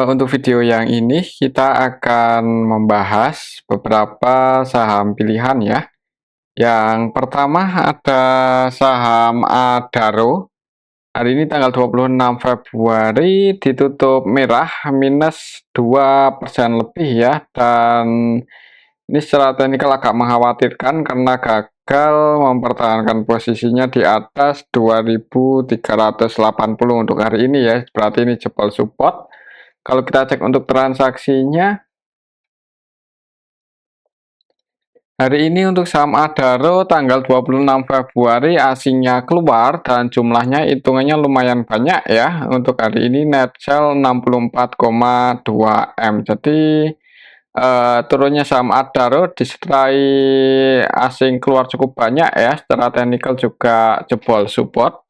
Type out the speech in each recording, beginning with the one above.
Untuk video yang ini kita akan membahas beberapa saham pilihan ya. Yang pertama ada saham Adaro. Hari ini tanggal 26 Februari ditutup merah minus 2% lebih ya, dan ini secara teknikal agak mengkhawatirkan karena gagal mempertahankan posisinya di atas 2380 untuk hari ini ya. Berarti ini jebol support. Kalau kita cek untuk transaksinya, hari ini untuk saham Adaro tanggal 26 Februari asingnya keluar dan jumlahnya hitungannya lumayan banyak ya. Untuk hari ini net sell 64,2 M. Jadi turunnya saham Adaro disertai asing keluar cukup banyak ya. Secara teknikal juga jebol support.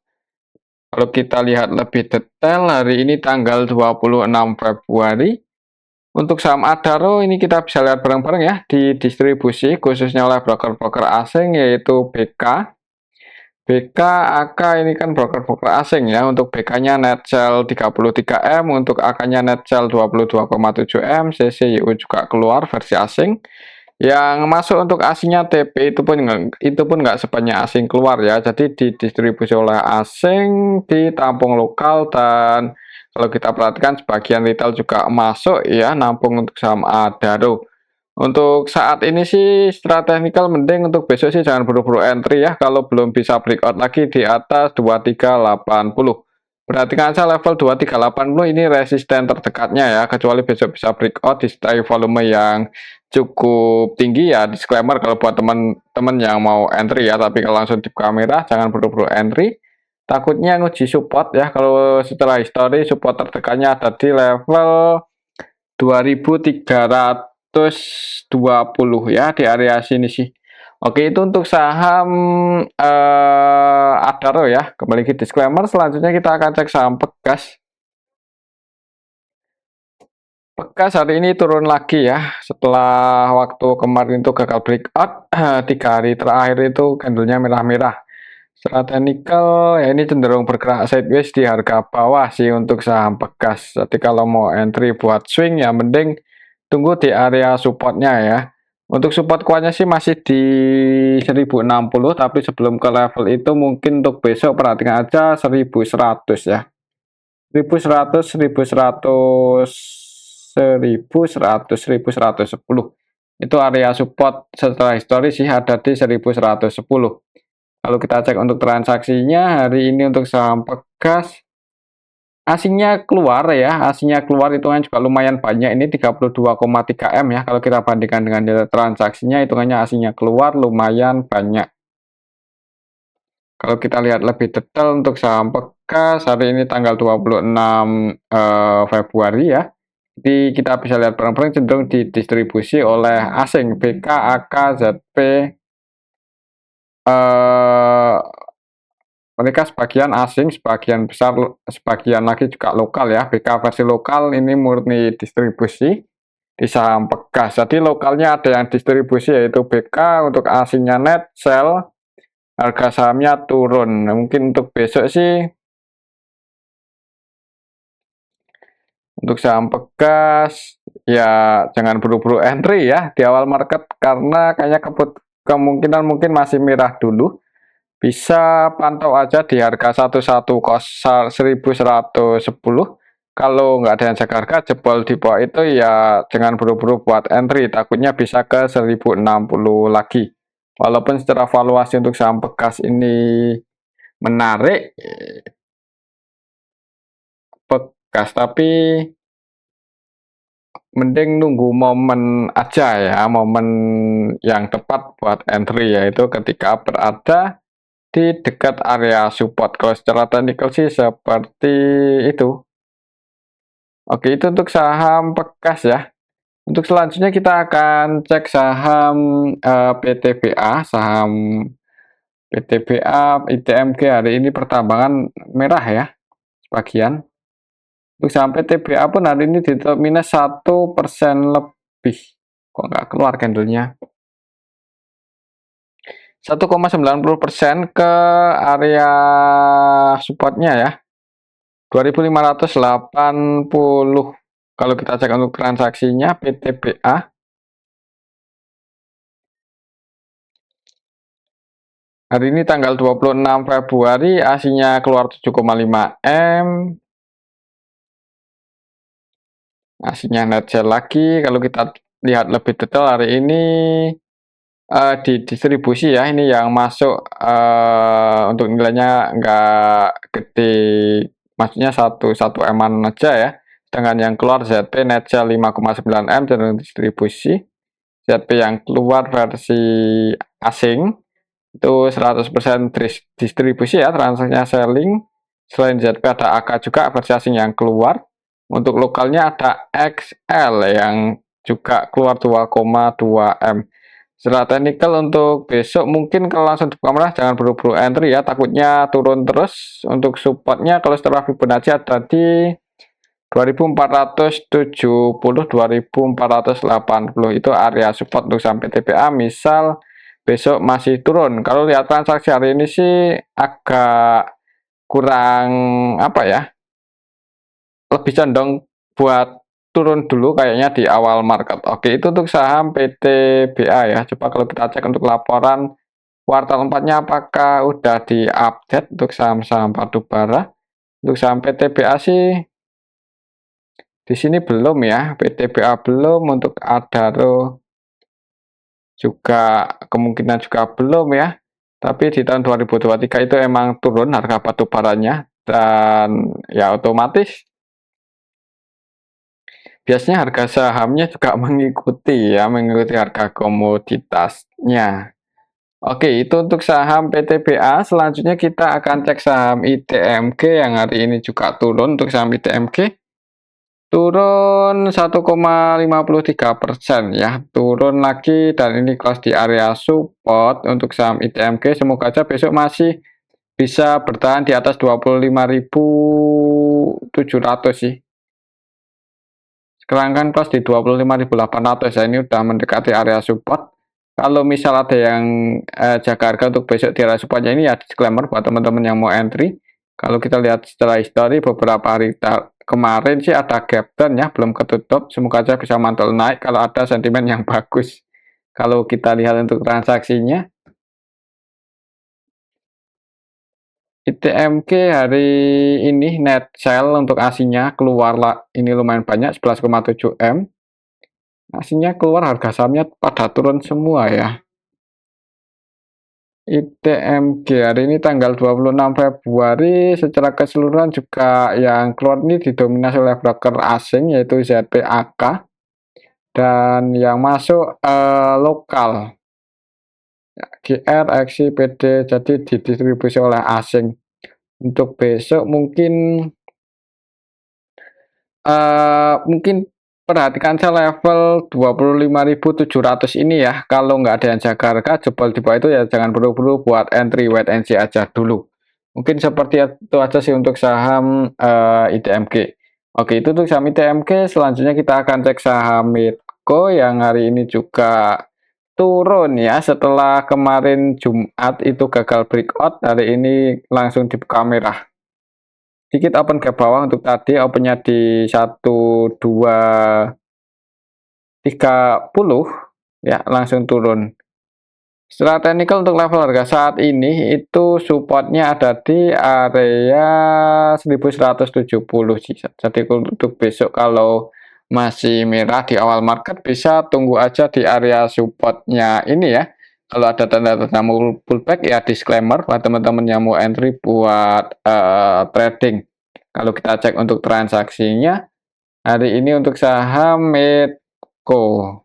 Kalau kita lihat lebih detail, hari ini tanggal 26 Februari. Untuk saham Adaro ini kita bisa lihat bareng-bareng ya di distribusi khususnya oleh broker-broker asing yaitu BK. BK, AK ini kan broker-broker asing ya. Untuk BK-nya net sell 33 M, untuk AK-nya net sell 22,7 M, CCYU juga keluar versi asing. Yang masuk untuk asingnya TP itu pun nggak sebanyak asing keluar ya. Jadi didistribusi oleh asing, ditampung lokal, dan kalau kita perhatikan sebagian retail juga masuk ya, nampung untuk saham Adaro. Untuk saat ini sih secara teknikal mending untuk besok sih jangan buru-buru entry ya, kalau belum bisa breakout lagi di atas 2380. Perhatikan aja level 2380 ini resisten terdekatnya ya, kecuali besok bisa breakout disertai volume yang cukup tinggi ya. Disclaimer kalau buat teman-teman yang mau entry ya, tapi kalau langsung di kamera jangan buru-buru entry. Takutnya nguji support ya. Kalau setelah histori support terdekatnya ada di level 2320 ya, di area sini sih. Oke, itu untuk saham Adaro ya. Kembali ke disclaimer, selanjutnya kita akan cek saham Pegas. Pegas hari ini turun lagi ya, setelah waktu kemarin itu gagal breakout. 3 hari terakhir itu candlenya merah-merah. Secara teknikal ya ini cenderung bergerak sideways di harga bawah sih untuk saham Pegas. Jadi kalau mau entry buat swing ya mending tunggu di area supportnya ya. Untuk support kuatnya sih masih di 1060, tapi sebelum ke level itu mungkin untuk besok perhatikan aja 1100 ya. 1100, 1100, 1100, 1110. Itu area support setelah histori sih ada di 1110. Kalau kita cek untuk transaksinya hari ini untuk saham Pegas, asingnya keluar ya, asingnya keluar hitungan juga lumayan banyak, ini 32,3 M ya. Kalau kita bandingkan dengan nilai transaksinya, hitungannya asingnya keluar lumayan banyak. Kalau kita lihat lebih detail untuk saham Pegas hari ini tanggal 26 Februari ya. Jadi kita bisa lihat bareng-bareng cenderung didistribusi oleh asing BK, AK, ZP, mereka sebagian asing, sebagian besar, sebagian lagi juga lokal ya. BK versi lokal ini murni distribusi di saham Pegas. Jadi lokalnya ada yang distribusi yaitu BK, untuk asingnya net sell, harga sahamnya turun. Nah, mungkin untuk besok sih untuk saham Pegas ya jangan buru-buru entry ya di awal market, karena kayaknya kemungkinan mungkin masih merah dulu. Bisa pantau aja di harga 1110. Kalau nggak ada yang jaga harga, jebol di bawah itu ya jangan buru-buru buat entry, takutnya bisa ke 1060 lagi. Walaupun secara valuasi untuk saham Pegas ini menarik, Pegas, tapi mending nunggu momen aja ya, momen yang tepat buat entry, yaitu ketika berada di dekat area support. Kalau secara teknikal sih seperti itu. Oke, itu untuk saham Pegas ya. Untuk selanjutnya kita akan cek saham PTBA, saham PTBA ITMG hari ini pertambangan merah ya sebagian. Untuk saham PTBA pun hari ini ditutup minus 1% lebih. Kok nggak keluar candlenya? 1,90% ke area supportnya ya. 2.580. Kalau kita cek untuk transaksinya PTBA hari ini tanggal 26 Februari aslinya keluar 7,5 M, aslinya net sell lagi. Kalau kita lihat lebih detail hari ini di distribusi ya, ini yang masuk untuk nilainya nggak gede, maksudnya satu eman aja ya. Sedangkan yang keluar ZP net sell 5,9 M cenderung distribusi. ZP yang keluar versi asing itu 100% distribusi ya, transaksinya selling. Selain ZP ada AK juga versi asing yang keluar. Untuk lokalnya ada XL yang juga keluar 2,2 M. Setelah technical untuk besok mungkin kalau langsung dibuka merah jangan buru-buru entry ya, takutnya turun terus. Untuk supportnya kalau setelah Fibonacci ada di 2470 2480 itu area support untuk sampai TPA. Misal besok masih turun, kalau lihat transaksi hari ini sih agak kurang apa ya, lebih condong buat turun dulu kayaknya di awal market. Oke, itu untuk saham PTBA ya. Coba kalau kita cek untuk laporan kuartal 4-nya apakah udah diupdate untuk saham-saham batubara. Untuk saham PTBA sih di sini belum ya, PTBA belum, untuk Adaro juga kemungkinan juga belum ya. Tapi di tahun 2023 itu emang turun harga batubaranya dan ya otomatis biasanya harga sahamnya juga mengikuti ya, mengikuti harga komoditasnya. Oke, itu untuk saham PTBA. Selanjutnya kita akan cek saham ITMG yang hari ini juga turun. Untuk saham ITMG turun 1,53% ya, turun lagi dan ini close di area support untuk saham ITMG. Semoga aja besok masih bisa bertahan di atas 25.700 sih. Sekarang kan close di 25.800 ya, ini udah mendekati area support. Kalau misal ada yang jaga harga untuk besok di area supportnya ini ya, disclaimer buat teman-teman yang mau entry. Kalau kita lihat secara histori beberapa hari kemarin sih ada gap down ya, belum ketutup. Semoga aja bisa mantul naik kalau ada sentimen yang bagus. Kalau kita lihat untuk transaksinya, ITMG hari ini net sell untuk asinya keluar lah, ini lumayan banyak 11,7 M. Aslinya keluar, harga sahamnya pada turun semua ya. ITMG hari ini tanggal 26 Februari secara keseluruhan juga yang keluar ini didominasi oleh broker asing yaitu ZPAK, dan yang masuk lokal GR, XI, PD, jadi didistribusi oleh asing. Untuk besok mungkin perhatikan saya level 25.700 ini ya. Kalau nggak ada yang jaga harga jebol di bawah itu ya jangan buru-buru buat entry, wait and see aja dulu. Mungkin seperti itu aja sih untuk saham ITMG. Oke, itu untuk saham ITMG. Selanjutnya kita akan cek saham Midco yang hari ini juga turun ya, setelah kemarin Jumat itu gagal breakout, hari ini langsung dibuka merah. Dikit open ke bawah, untuk tadi opennya di 1230 ya, langsung turun. Secara teknikal untuk level harga saat ini itu supportnya ada di area 1170 sih. Jadi untuk besok kalau masih merah di awal market bisa tunggu aja di area supportnya ini ya. Kalau ada tanda-tanda pullback ya disclaimer buat teman-teman yang mau entry buat trading. Kalau kita cek untuk transaksinya hari ini untuk saham Medco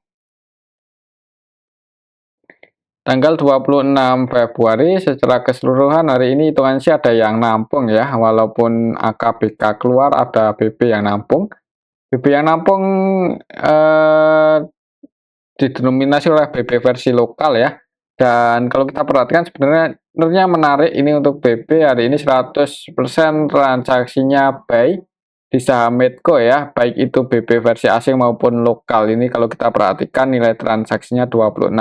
tanggal 26 Februari secara keseluruhan hari ini hitungan sih ada yang nampung ya, walaupun AKBK keluar ada BB yang nampung. BB yang nampung didominasi oleh BB versi lokal ya. Dan kalau kita perhatikan sebenarnya menarik ini untuk BB hari ini 100% transaksinya buy di saham Medco ya, baik itu BB versi asing maupun lokal. Ini kalau kita perhatikan nilai transaksinya 26,5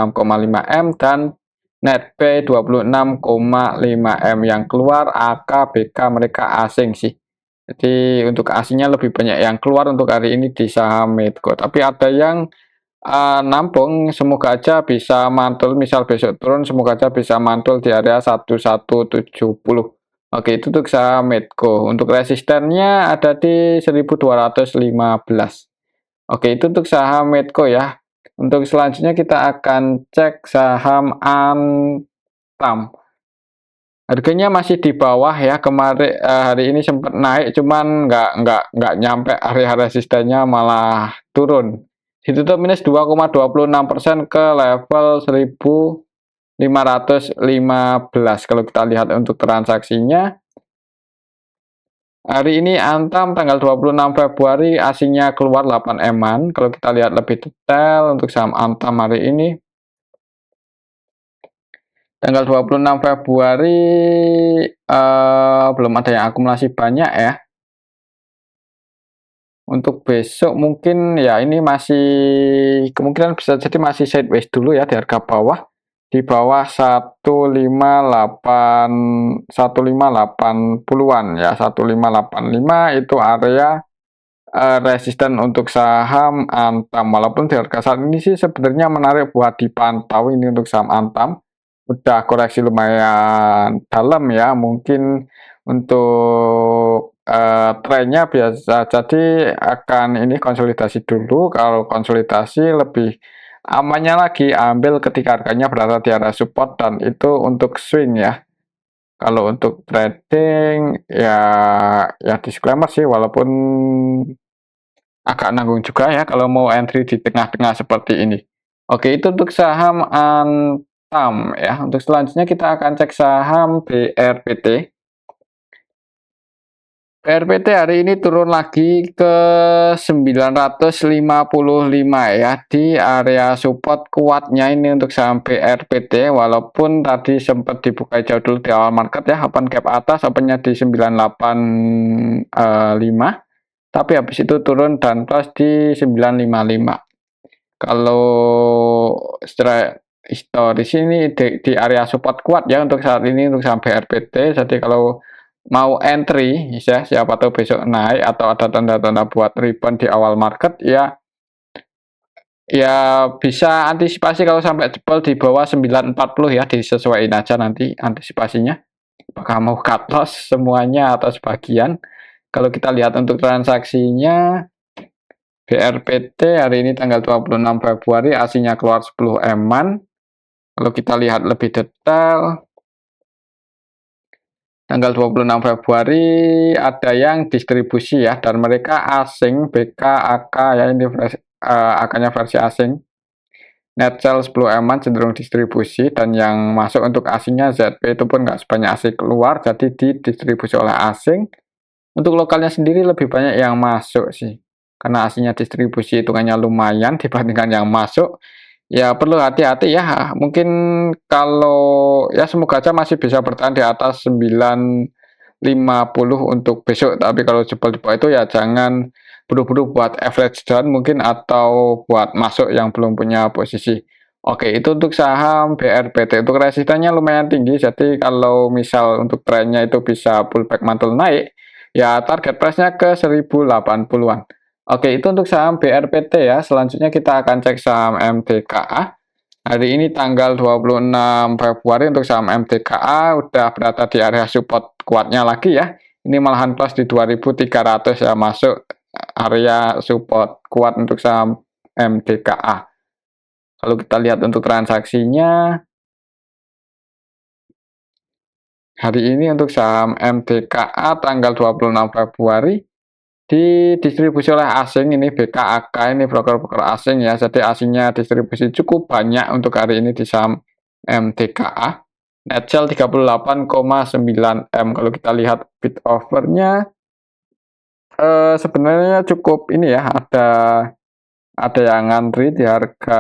M dan net buy 26,5 M, yang keluar AKBK mereka asing sih. Jadi untuk asingnya lebih banyak yang keluar untuk hari ini di saham Medco. Tapi ada yang nampung, semoga aja bisa mantul, misal besok turun semoga aja bisa mantul di area 1170. Oke, itu untuk saham Medco. Untuk resistennya ada di 1215. Oke, itu untuk saham Medco ya. Untuk selanjutnya kita akan cek saham Antam. Harganya masih di bawah ya, kemarin hari ini sempat naik cuman nggak nyampe area resistennya, malah turun. Ditutup minus 2,26% ke level 1515 kalau kita lihat untuk transaksinya. Hari ini Antam tanggal 26 Februari asingnya keluar 8 eman. Kalau kita lihat lebih detail untuk saham Antam hari ini tanggal 26 Februari belum ada yang akumulasi banyak ya. Untuk besok mungkin ya ini masih kemungkinan bisa jadi masih sideways dulu ya di harga bawah. Di bawah 158 ya, 1585 itu area resisten untuk saham Antam. Walaupun di harga saat ini sih sebenarnya menarik buat dipantau ini untuk saham Antam. Udah koreksi lumayan dalam ya, mungkin untuk trennya biasa jadi akan ini konsolidasi dulu. Kalau konsolidasi lebih amannya lagi ambil ketika harganya berada di area support dan itu untuk swing ya. Kalau untuk trading ya disclaimer sih, walaupun agak nanggung juga ya kalau mau entry di tengah-tengah seperti ini. Oke, itu untuk saham Antam ya. Untuk selanjutnya kita akan cek saham BRPT. BRPT hari ini turun lagi ke 955 ya, di area support kuatnya ini untuk saham BRPT, walaupun tadi sempat dibuka jauh dulu di awal market ya, open gap atas, opennya di 985, tapi habis itu turun dan close di 955. Kalau secara historis ini di area support kuat ya untuk saat ini untuk saham BRPT. Jadi kalau mau entry ya, siapa tahu besok naik atau ada tanda-tanda buat rebound di awal market ya, bisa antisipasi kalau sampai jebol di bawah 940 ya, disesuaikan aja nanti antisipasinya. Apakah mau cut loss semuanya atau sebagian. Kalau kita lihat untuk transaksinya BRPT hari ini tanggal 26 Februari aslinya keluar 10 eman. Kalau kita lihat lebih detail tanggal 26 Februari ada yang distribusi ya, dan mereka asing, BK, AK ya, ini AK-nya versi asing. Net sell 10 eman cenderung distribusi, dan yang masuk untuk asingnya ZP itu pun nggak sebanyak asing keluar, jadi didistribusi oleh asing. Untuk lokalnya sendiri lebih banyak yang masuk sih, karena asingnya distribusi hitungannya lumayan dibandingkan yang masuk. Ya perlu hati-hati ya, mungkin kalau ya semoga aja masih bisa bertahan di atas 950 untuk besok, tapi kalau jebol di bawah itu ya jangan buru-buru buat average down mungkin, atau buat masuk yang belum punya posisi. Oke, itu untuk saham BRPT. Untuk resistennya lumayan tinggi, jadi kalau misal untuk trennya itu bisa pullback mantul naik, ya target price-nya ke 1080-an. Oke, itu untuk saham BRPT ya. Selanjutnya kita akan cek saham MTKA. Hari ini tanggal 26 Februari untuk saham MTKA udah berada di area support kuatnya lagi ya. Ini malahan plus di 2300 ya, masuk area support kuat untuk saham MTKA. Kalau kita lihat untuk transaksinya hari ini untuk saham MTKA tanggal 26 Februari didistribusi oleh asing, ini BKAK, ini broker-broker asing ya, jadi asingnya distribusi cukup banyak untuk hari ini di saham MTKA. Net sell 38,9 M. Kalau kita lihat bid offernya sebenarnya cukup ini ya, ada yang ngantri di harga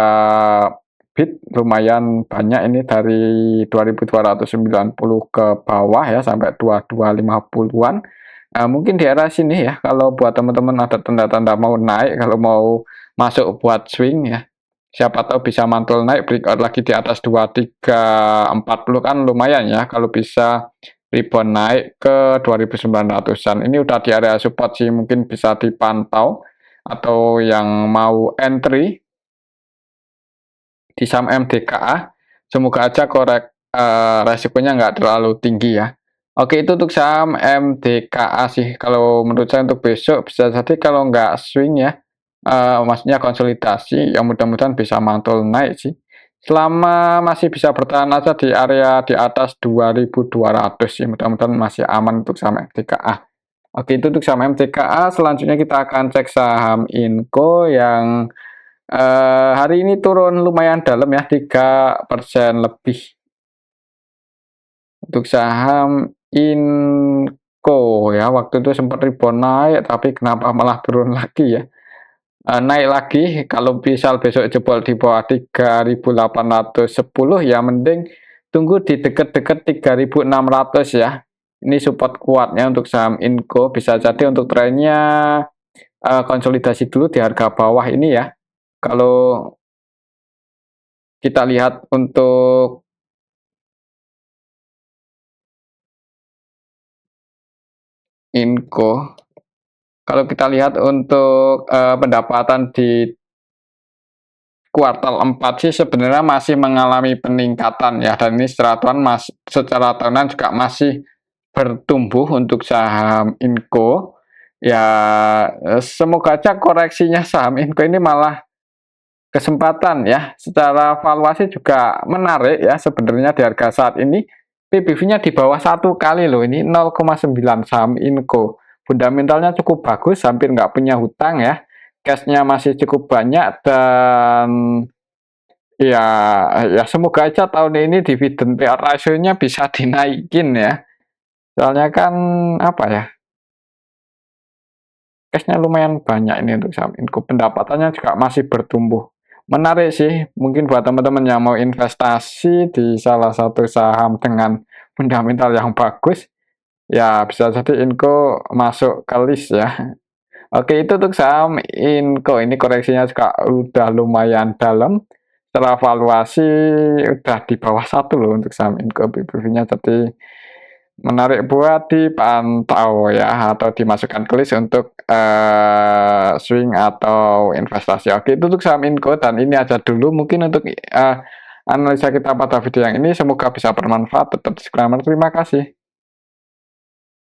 bid lumayan banyak, ini dari 2290 ke bawah ya sampai 2250-an. Nah, mungkin di arah sini ya, kalau buat teman-teman ada tanda-tanda mau naik, kalau mau masuk buat swing ya, siapa tahu bisa mantul naik breakout lagi di atas 2340 kan lumayan ya, kalau bisa rebound naik ke 2.900-an. Ini udah di area support sih, mungkin bisa dipantau atau yang mau entry di saham MDKA, semoga aja resikonya nggak terlalu tinggi ya. Oke, itu untuk saham MDKA sih. Kalau menurut saya untuk besok bisa jadi kalau nggak swing ya, maksudnya konsolidasi, yang mudah-mudahan bisa mantul naik sih. Selama masih bisa bertahan aja di area di atas 2.200 sih, mudah-mudahan masih aman untuk saham MDKA. Oke, itu untuk saham MDKA. Selanjutnya kita akan cek saham Inco yang hari ini turun lumayan dalam ya, 3% lebih. Untuk saham Inco ya, waktu itu sempat rebound naik, tapi kenapa malah turun lagi ya? Naik lagi, kalau misal besok jebol di bawah 3.810 ya mending tunggu di deket-deket 3.600 ya. Ini support kuatnya untuk saham Inco, bisa jadi untuk trennya konsolidasi dulu di harga bawah ini ya. Kalau kita lihat untuk Inco, kalau kita lihat untuk pendapatan di kuartal 4 sih sebenarnya masih mengalami peningkatan ya, dan ini secara tahunan juga masih bertumbuh untuk saham Inco. Ya, semoga aja koreksinya saham Inco ini malah kesempatan ya, secara valuasi juga menarik ya sebenarnya di harga saat ini. PBV-nya di bawah 1 kali loh, ini 0,9 saham Inco. Fundamentalnya cukup bagus, hampir nggak punya hutang ya. Cashnya masih cukup banyak dan ya, ya semoga aja tahun ini dividen payout ratio-nya bisa dinaikin ya. Soalnya kan apa ya, cashnya lumayan banyak ini untuk saham Inco. Pendapatannya juga masih bertumbuh. Menarik sih, mungkin buat teman-teman yang mau investasi di salah satu saham dengan fundamental yang bagus, ya bisa jadi Inco masuk ke list ya. Oke, itu untuk saham Inco. Ini koreksinya juga udah lumayan dalam. Setelah valuasi udah di bawah 1 loh untuk saham Inco, PBV-nya, jadi menarik buat dipantau ya, atau dimasukkan ke list untuk swing atau investasi. Oke, itu untuk saham Inco, dan ini aja dulu mungkin untuk analisa kita pada video yang ini. Semoga bisa bermanfaat. Tetap disclaimer, terima kasih.